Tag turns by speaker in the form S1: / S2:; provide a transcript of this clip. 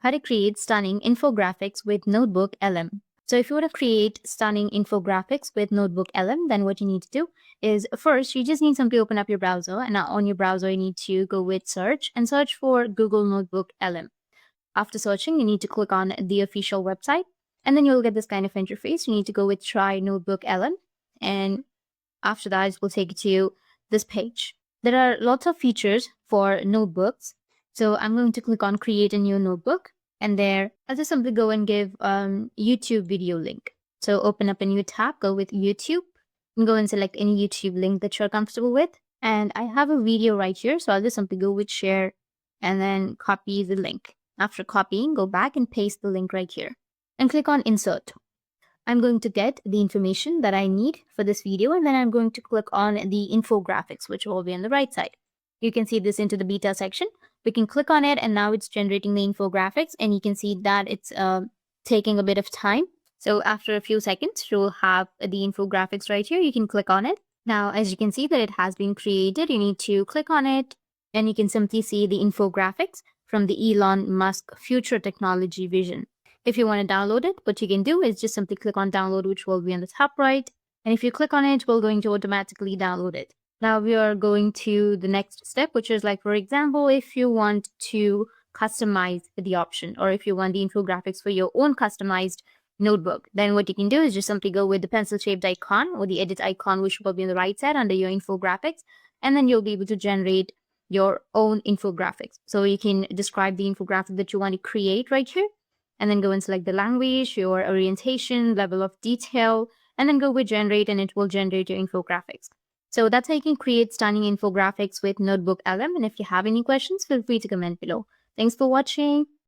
S1: how to create stunning infographics with NotebookLM. So if you want to create stunning infographics with NotebookLM, then what you need to do is first, you just need simply open up your browser, and now on your browser, you need to go with search and search for Google NotebookLM. After searching, you need to click on the official website, and then you'll get this kind of interface. You need to go with try NotebookLM, and after that, it will take you to this page. There are lots of features for notebooks. So I'm going to click on create a new notebook, and there I'll just simply go and give YouTube video link. So open up a new tab, go with YouTube, and go and select any YouTube link that you're comfortable with. And I have a video right here, so I'll just simply go with share and then copy the link. After copying, go back and paste the link right here and click on insert. I'm going to get the information that I need for this video, and then I'm going to click on the infographics, which will be on the right side. You can see this into the beta section. We can click on it, and now it's generating the infographics, and you can see that it's taking a bit of time. So after a few seconds, you'll have the infographics right here. You can click on it. Now, as you can see that it has been created, you need to click on it, and you can simply see the infographics from the Elon Musk future technology vision. If you want to download it, what you can do is just simply click on download, which will be on the top right. And if you click on it, we're going to automatically download it. Now we are going to the next step, which is like, for example, if you want to customize the option, or if you want the infographics for your own customized notebook, then what you can do is just simply go with the pencil shaped icon or the edit icon, which will be on the right side under your infographics. And then you'll be able to generate your own infographics. So you can describe the infographic that you want to create right here, and then go and select the language, your orientation, level of detail, and then go with generate, and it will generate your infographics. So that's how you can create stunning infographics with NotebookLM. And if you have any questions, feel free to comment below. Thanks for watching.